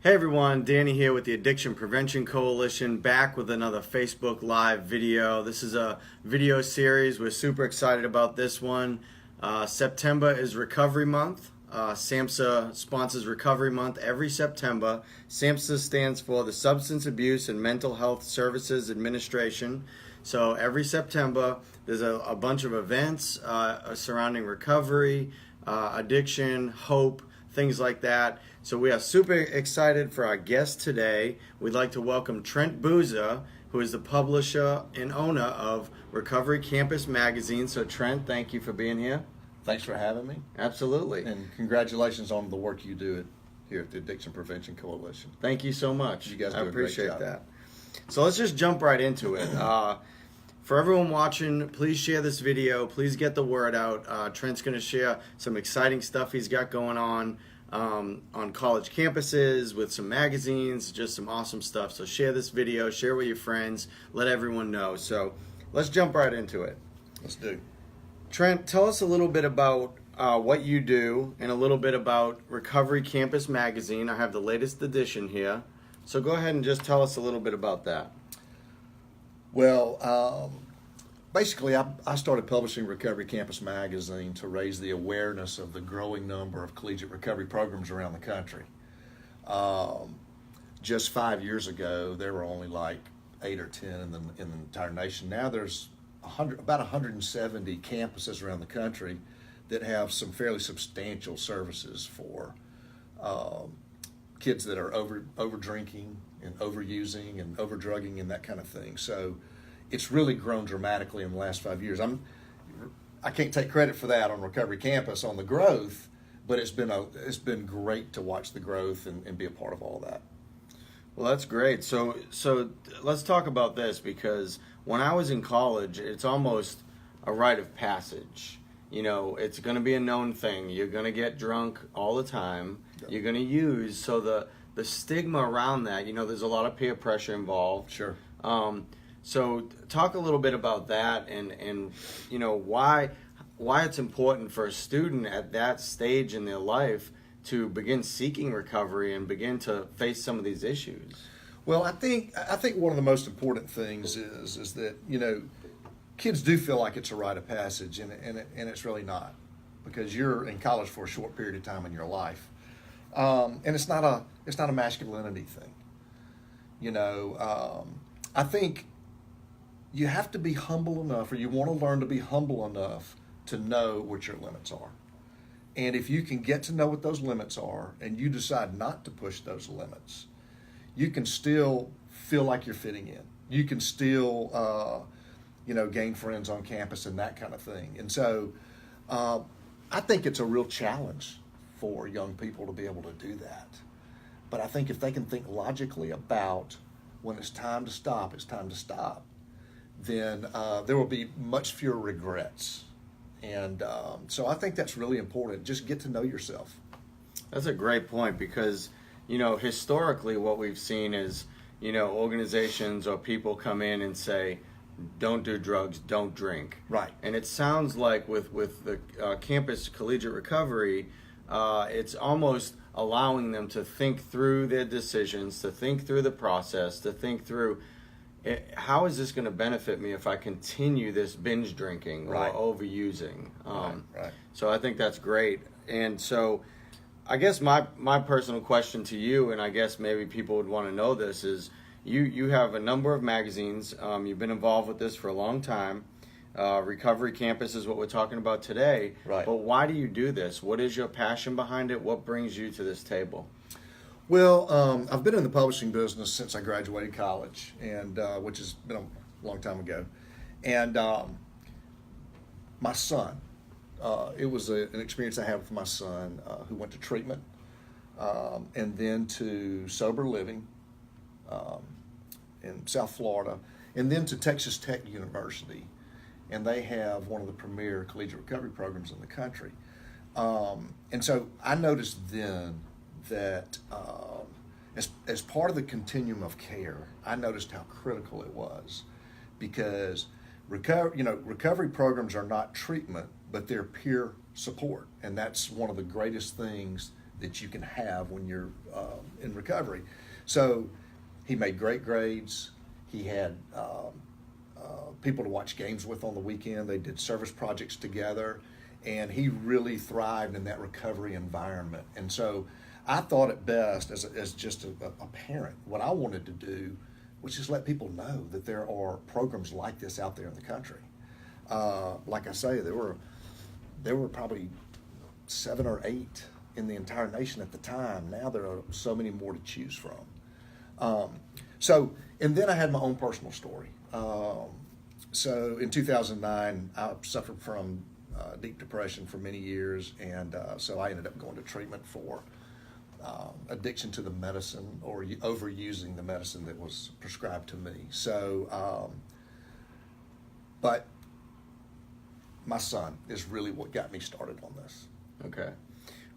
Hey everyone, Danny here with the Addiction Prevention Coalition, back with another Facebook Live video. This is a video series. We're super excited about this one. September is Recovery Month. SAMHSA sponsors Recovery Month every September. SAMHSA stands for the Substance Abuse and Mental Health Services Administration. So every September there's a bunch of events surrounding recovery, addiction, hope, things like that. So we are super excited for our guest today. We'd like to welcome Trent, who is the publisher and owner of Recovery Campus Magazine. So Trent, thank you for being here. Thanks for having me. Absolutely. And congratulations on the work you do here at the Addiction Prevention Coalition. Thank you so much. You guys do I a great appreciate job. that. So let's just jump right into it. For everyone watching, please share this video. Please get the word out. Trent's going to share some exciting stuff he's got going on college campuses with some magazines, just some awesome stuff. So share this video, share with your friends, let everyone know. So let's jump right into it. Let's do. Trent, tell us a little bit about what you do and a little bit about Recovery Campus Magazine. I have the latest edition here. So go ahead and just tell us a little bit about that. Well, basically, I started publishing Recovery Campus Magazine to raise the awareness of the growing number of collegiate recovery programs around the country. Just 5 years ago, there were only like 8 or 10 in the entire nation. Now there's about 170 campuses around the country that have some fairly substantial services for kids that are over drinking and overusing and over drugging and that kind of thing. So it's really grown dramatically in the last 5 years. I can't take credit for that on Recovery Campus on the growth, but it's been great to watch the growth and be a part of all that. Well, that's great. So let's talk about this, because when I was in college, it's almost a rite of passage. You know, it's going to be a known thing. You're going to get drunk all the time. Yep. You're going to use. So the stigma around that, you know, there's a lot of peer pressure involved. Sure. So talk a little bit about that and you know, why it's important for a student at that stage in their life to begin seeking recovery and begin to face some of these issues. Well, I think one of the most important things is that, you know, kids do feel like it's a rite of passage, and it's really not, because you're in college for a short period of time in your life, and it's not a masculinity thing. You know, I think you have to be humble enough, or you want to learn to be humble enough to know what your limits are. And if you can get to know what those limits are and you decide not to push those limits, you can still feel like you're fitting in. You can still, gain friends on campus and that kind of thing. And so I think it's a real challenge for young people to be able to do that. But I think if they can think logically about when it's time to stop, it's time to stop, then there will be much fewer regrets. And so I think that's really important. Just get to know yourself. That's a great point, because, you know, historically what we've seen is, you know, organizations or people come in and say, don't do drugs, don't drink. Right. And it sounds like with the campus collegiate recovery, it's almost allowing them to think through their decisions, to think through the process, to think through, how is this going to benefit me if I continue this binge drinking or right. overusing? Right. So I think that's great. And so I guess my personal question to you, and I guess maybe people would want to know this, is you have a number of magazines. You've been involved with this for a long time. Recovery Campus is what we're talking about today. Right. But why do you do this? What is your passion behind it? What brings you to this table? Well, I've been in the publishing business since I graduated college, and which has been a long time ago. And my son, it was an experience I had with my son who went to treatment and then to sober living in South Florida, and then to Texas Tech University. And they have one of the premier collegiate recovery programs in the country. And so I noticed then that as part of the continuum of care, I noticed how critical it was, because recovery programs are not treatment, but they're peer support, and that's one of the greatest things that you can have when you're in recovery. So he made great grades. He had people to watch games with on the weekend. They did service projects together, and he really thrived in that recovery environment. And so I thought it best as just a parent, what I wanted to do was just let people know that there are programs like this out there in the country. Like I say, there were probably 7 or 8 in the entire nation at the time. Now there are so many more to choose from. And then I had my own personal story. So in 2009, I suffered from deep depression for many years, and so I ended up going to treatment for addiction to the medicine or overusing the medicine that was prescribed to me. So, but my son is really what got me started on this. Okay.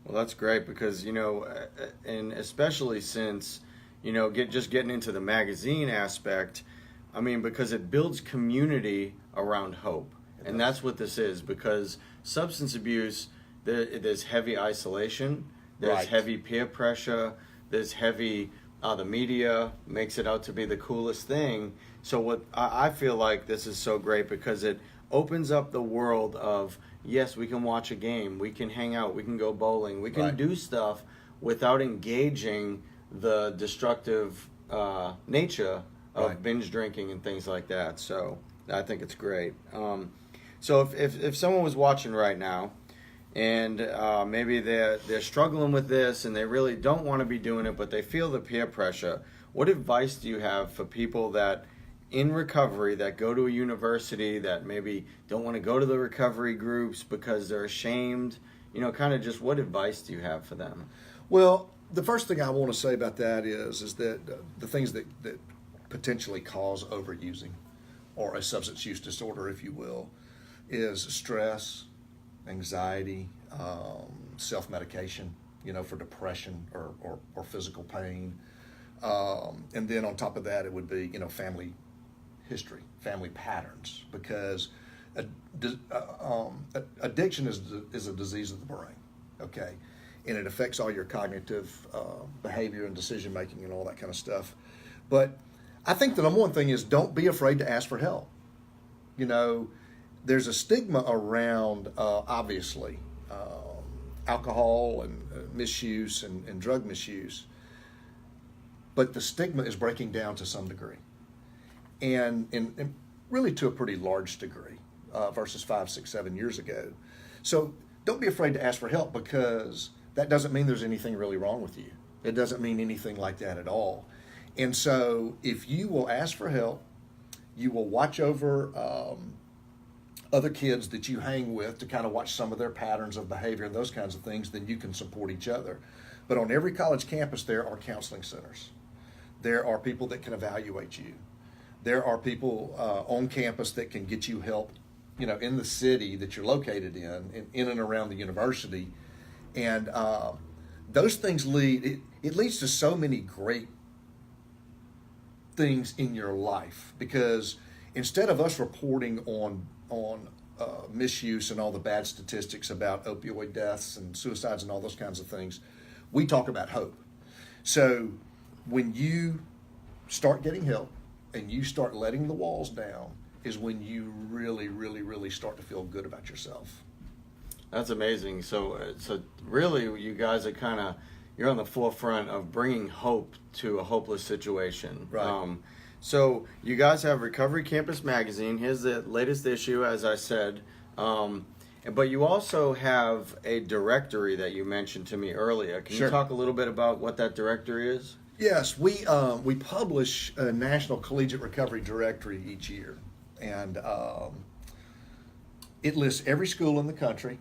Well, that's great because, and especially since, just getting into the magazine aspect, I mean, because it builds community around hope. And that's what this is, because substance abuse, there's heavy isolation, there's Right. heavy peer pressure, there's heavy, the media makes it out to be the coolest thing. So what I feel like this is so great because it opens up the world of, yes, we can watch a game, we can hang out, we can go bowling, we can Right. do stuff without engaging the destructive nature of Right. binge drinking and things like that. So I think it's great. So if someone was watching right now and maybe they're struggling with this and they really don't want to be doing it, but they feel the peer pressure, what advice do you have for people that in recovery that go to a university that maybe don't want to go to the recovery groups because they're ashamed? Kind of just what advice do you have for them? Well, the first thing I want to say about that is that the things that potentially cause overusing or a substance use disorder, if you will, is stress, anxiety, self-medication, for depression or physical pain. And then on top of that, it would be, family history, family patterns, because addiction is a disease of the brain, okay? And it affects all your cognitive behavior and decision making and all that kind of stuff. But I think the number one thing is don't be afraid to ask for help. There's a stigma around, obviously, alcohol and misuse and drug misuse, but the stigma is breaking down to some degree, and really to a pretty large degree versus 5, 6, 7 years ago. So don't be afraid to ask for help, because that doesn't mean there's anything really wrong with you. It doesn't mean anything like that at all. And so if you will ask for help, you will watch over other kids that you hang with to kind of watch some of their patterns of behavior and those kinds of things, then you can support each other. But on every college campus, there are counseling centers. There are people that can evaluate you. There are people on campus that can get you help, in the city that you're located in and around the university. And those things it leads to so many great things in your life, because instead of us reporting on misuse and all the bad statistics about opioid deaths and suicides and all those kinds of things, we talk about hope. So when you start getting help and you start letting the walls down is when you really, really, really start to feel good about yourself. That's amazing. So really, you guys are you're on the forefront of bringing hope to a hopeless situation. Right. So you guys have Recovery Campus Magazine. Here's the latest issue, as I said. But you also have a directory that you mentioned to me earlier. Can Sure. you talk a little bit about what that directory is? Yes, we publish a National Collegiate Recovery Directory each year, and it lists every school in the country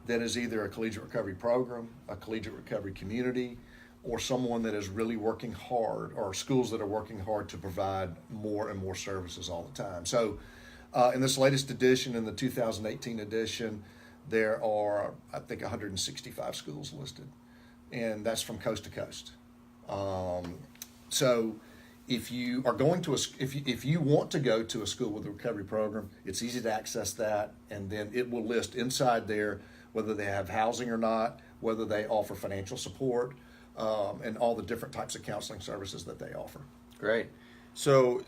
that is either a collegiate recovery program, a collegiate recovery community, or someone that is really working hard, or schools that are working hard to provide more and more services all the time. So in this latest edition, in the 2018 edition, there are, I think, 165 schools listed, and that's from coast to coast. So if you are going to if you want to go to a school with a recovery program, it's easy to access that, and then it will list inside there whether they have housing or not, whether they offer financial support, and all the different types of counseling services that they offer. Great. So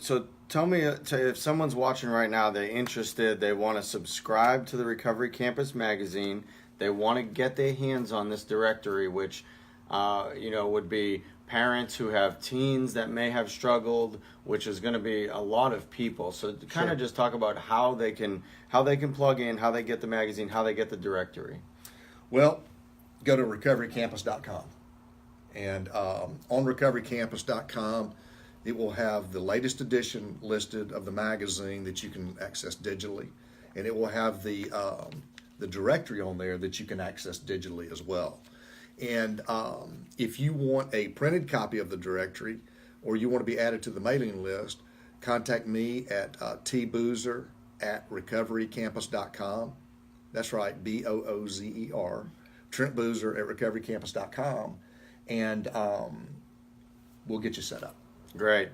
tell me, if someone's watching right now, they're interested, they want to subscribe to the Recovery Campus magazine, they want to get their hands on this directory, which would be parents who have teens that may have struggled, which is going to be a lot of people. So kind of just talk about how they can plug in, how they get the magazine, how they get the directory. Well, go to recoverycampus.com, and on recoverycampus.com, it will have the latest edition listed of the magazine that you can access digitally, and it will have the directory on there that you can access digitally as well. And if you want a printed copy of the directory, or you want to be added to the mailing list, contact me at tboozer@recoverycampus.com. That's right, Boozer, Trent Boozer at recoverycampus.com, and we'll get you set up. Great.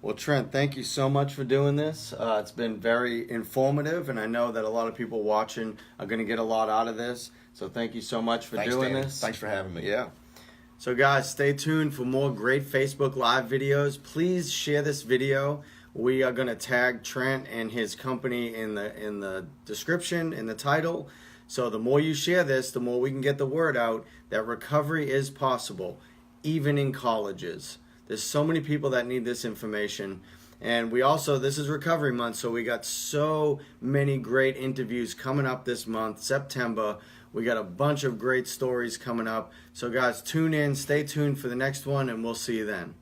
Well, Trent, thank you so much for doing this. It's been very informative, and I know that a lot of people watching are going to get a lot out of this. So thank you so much for doing this. Thanks for having me. Yeah. So guys, stay tuned for more great Facebook Live videos. Please share this video. We are going to tag Trent and his company in the description, in the title. So the more you share this, the more we can get the word out that recovery is possible, even in colleges. There's so many people that need this information. And we also, this is Recovery Month, so we got so many great interviews coming up this month, September. We got a bunch of great stories coming up. So guys, tune in, stay tuned for the next one, and we'll see you then.